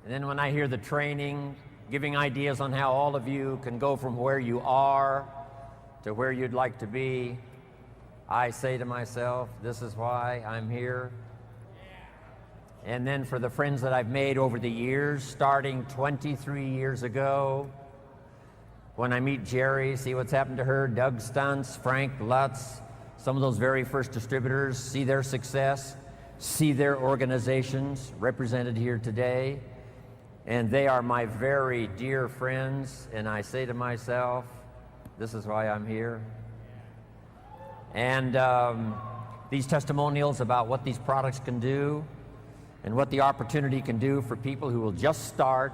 And then when I hear the training, giving ideas on how all of you can go from where you are to where you'd like to be, I say to myself, this is why I'm here. And then for the friends that I've made over the years, starting 23 years ago, when I meet Jerry, see what's happened to her, Doug Stuntz, Frank Lutz, some of those very first distributors, see their success, see their organizations represented here today, and they are my very dear friends, and I say to myself, this is why I'm here. And these testimonials about what these products can do and what the opportunity can do for people who will just start,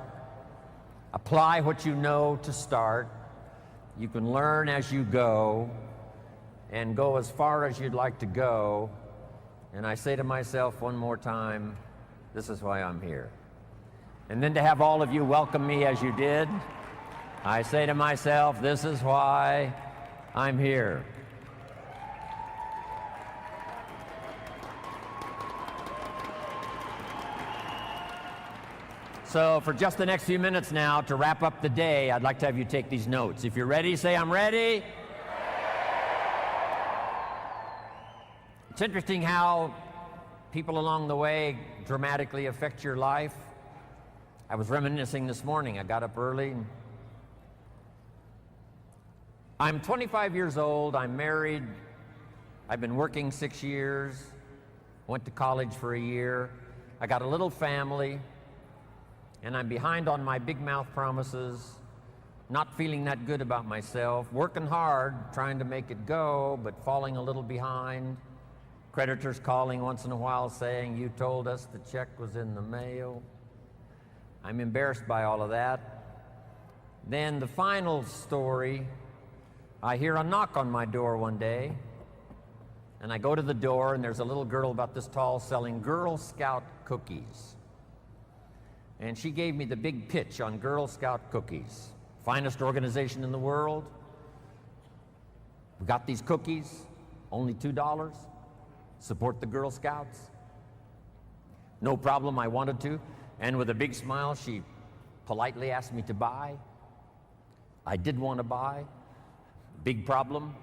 apply what you know to start. You can learn as you go and go as far as you'd like to go. And I say to myself one more time, this is why I'm here. And then to have all of you welcome me as you did, I say to myself, this is why I'm here. So for just the next few minutes now, to wrap up the day, I'd like to have you take these notes. If you're ready, say, I'm ready. It's interesting how people along the way dramatically affect your life. I was reminiscing this morning. I got up early. I'm 25 years old. I'm married. I've been working 6 years. Went to college for a year. I got a little family. And I'm behind on my big mouth promises, not feeling that good about myself, working hard, trying to make it go, but falling a little behind. Creditors calling once in a while saying, you told us the check was in the mail. I'm embarrassed by all of that. Then the final story, I hear a knock on my door one day, and I go to the door, and there's a little girl about this tall selling Girl Scout cookies. And she gave me the big pitch on Girl Scout cookies. Finest organization in the world. We got these cookies, only $2. Support the Girl Scouts. No problem, I wanted to. And with a big smile, she politely asked me to buy. I did want to buy. Big problem,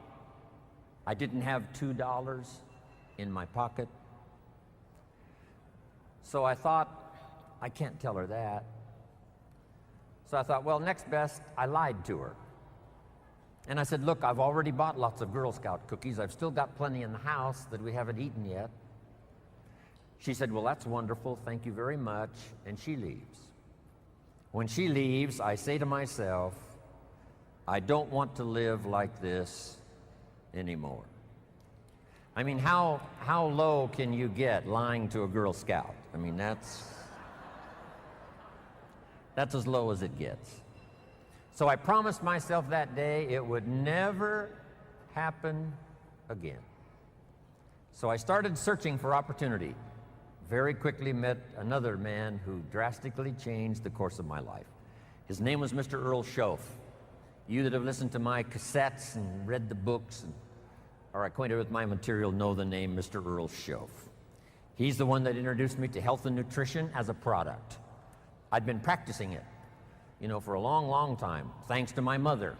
I didn't have $2 in my pocket. So I thought, I can't tell her that. So I thought, well, next best, I lied to her. And I said, look, I've already bought lots of Girl Scout cookies. I've still got plenty in the house that we haven't eaten yet. She said, well, that's wonderful. Thank you very much. And she leaves. When she leaves, I say to myself, I don't want to live like this anymore. I mean, how low can you get lying to a Girl Scout? I mean, that's as low as it gets. So I promised myself that day it would never happen again. So I started searching for opportunity. Very quickly met another man who drastically changed the course of my life. His name was Mr. Earl Schoaf. You that have listened to my cassettes and read the books and are acquainted with my material know the name Mr. Earl Schoaf. He's the one that introduced me to health and nutrition as a product. I'd been practicing it, for a long, long time, thanks to my mother.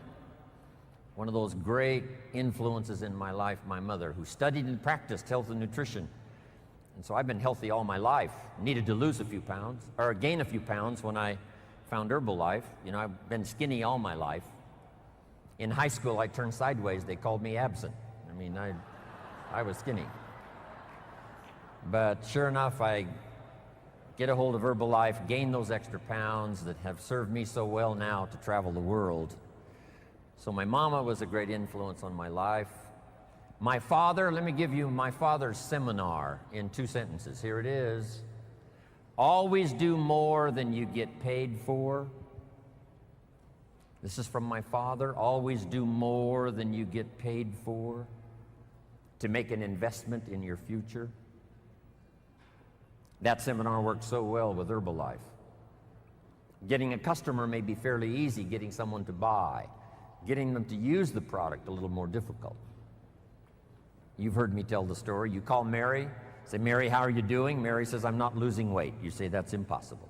One of those great influences in my life, my mother, who studied and practiced health and nutrition. And so I've been healthy all my life. Needed to lose a few pounds, or gain a few pounds when I found Herbalife. I've been skinny all my life. In high school, I turned sideways. They called me absent. I mean, I was skinny. But sure enough, I get a hold of Herbalife, gain those extra pounds that have served me so well now to travel the world. So my mama was a great influence on my life. My father, let me give you my father's seminar in 2 sentences. Here it is. Always do more than you get paid for. This is from my father. Always do more than you get paid for to make an investment in your future. That seminar worked so well with Herbalife. Getting a customer may be fairly easy, getting someone to buy. Getting them to use the product a little more difficult. You've heard me tell the story. You call Mary, say, Mary, how are you doing? Mary says, I'm not losing weight. You say, that's impossible.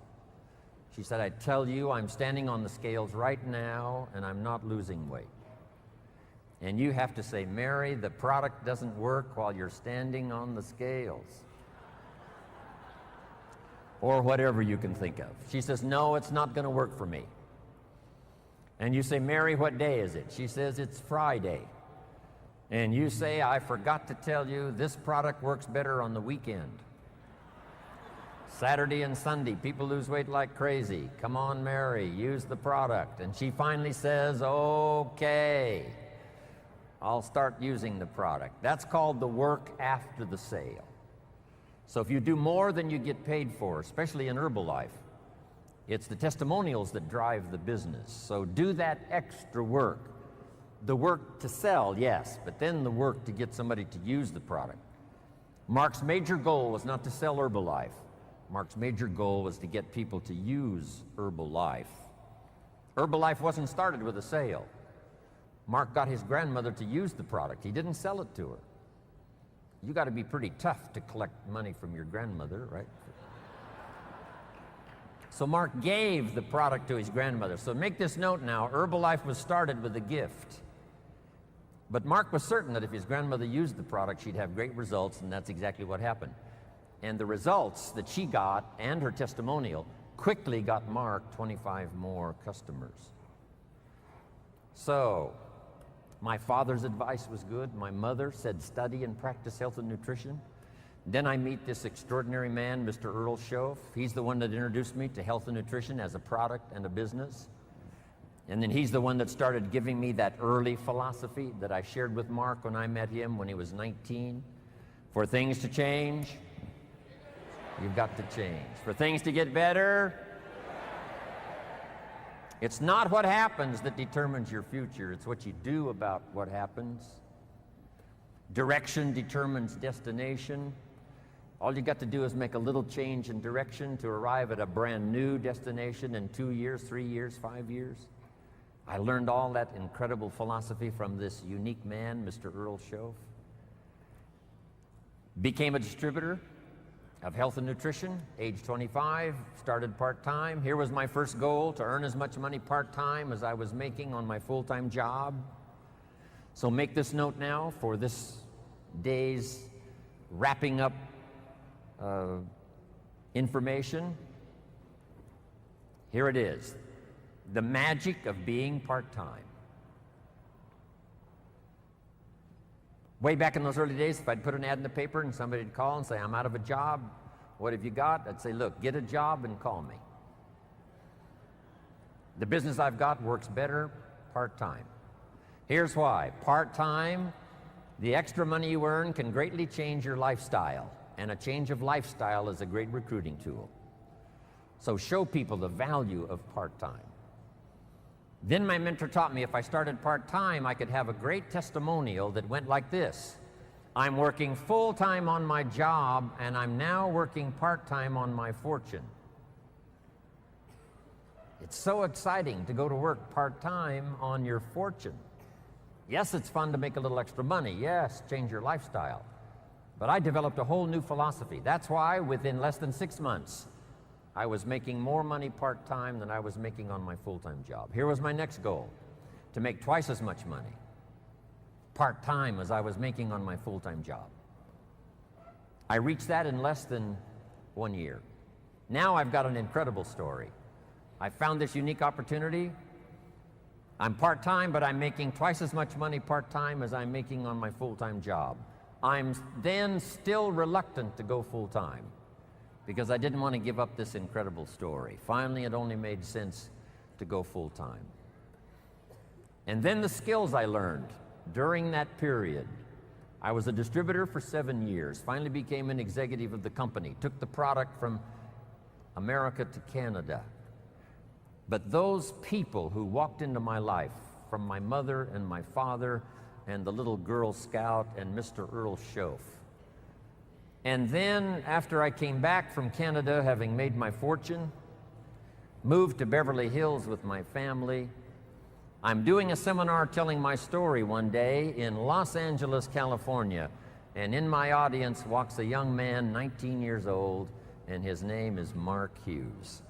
She said, I tell you, I'm standing on the scales right now, and I'm not losing weight. And you have to say, Mary, the product doesn't work while you're standing on the scales. Or whatever you can think of. She says, no, it's not going to work for me. And you say, Mary, what day is it? She says, it's Friday. And you say, I forgot to tell you, this product works better on the weekend. Saturday and Sunday, people lose weight like crazy. Come on, Mary, use the product. And she finally says, okay, I'll start using the product. That's called the work after the sale. So if you do more than you get paid for, especially in Herbalife, it's the testimonials that drive the business. So do that extra work. The work to sell, yes, but then the work to get somebody to use the product. Mark's major goal was not to sell Herbalife. Mark's major goal was to get people to use Herbalife. Herbalife wasn't started with a sale. Mark got his grandmother to use the product. He didn't sell it to her. You got to be pretty tough to collect money from your grandmother, right? So Mark gave the product to his grandmother. So make this note now, Herbalife was started with a gift. But Mark was certain that if his grandmother used the product, she'd have great results, and that's exactly what happened. And the results that she got and her testimonial quickly got Mark 25 more customers. So, my father's advice was good. My mother said study and practice health and nutrition. Then I meet this extraordinary man, Mr. Earl Schoaf. He's the one that introduced me to health and nutrition as a product and a business. And then he's the one that started giving me that early philosophy that I shared with Mark when I met him when he was 19. For things to change, you've got to change. For things to get better, it's not what happens that determines your future. It's what you do about what happens. Direction determines destination. All you got to do is make a little change in direction to arrive at a brand new destination in 2 years, 3 years, 5 years. I learned all that incredible philosophy from this unique man, Mr. Earl Schoaf. Became a distributor of health and nutrition, age 25, started part-time. Here was my first goal, to earn as much money part-time as I was making on my full-time job. So make this note now for this day's wrapping up information. Here it is, the magic of being part-time. Way back in those early days, if I'd put an ad in the paper and somebody'd call and say, I'm out of a job, what have you got? I'd say, look, get a job and call me. The business I've got works better part-time. Here's why. Part-time, the extra money you earn can greatly change your lifestyle, and a change of lifestyle is a great recruiting tool. So show people the value of part-time. Then my mentor taught me if I started part-time, I could have a great testimonial that went like this. I'm working full-time on my job, and I'm now working part-time on my fortune. It's so exciting to go to work part-time on your fortune. Yes, it's fun to make a little extra money. Yes, change your lifestyle. But I developed a whole new philosophy. That's why within less than 6 months, I was making more money part-time than I was making on my full-time job. Here was my next goal, to make twice as much money part-time as I was making on my full-time job. I reached that in less than 1 year. Now I've got an incredible story. I found this unique opportunity. I'm part-time, but I'm making twice as much money part-time as I'm making on my full-time job. I'm then still reluctant to go full-time, because I didn't want to give up this incredible story. Finally, it only made sense to go full-time. And then the skills I learned during that period. I was a distributor for 7 years, finally became an executive of the company, took the product from America to Canada. But those people who walked into my life, from my mother and my father and the little Girl Scout and Mr. Earl Schoaf, and then, after I came back from Canada, having made my fortune, moved to Beverly Hills with my family, I'm doing a seminar telling my story one day in Los Angeles, California, and in my audience walks a young man, 19 years old, and his name is Mark Hughes.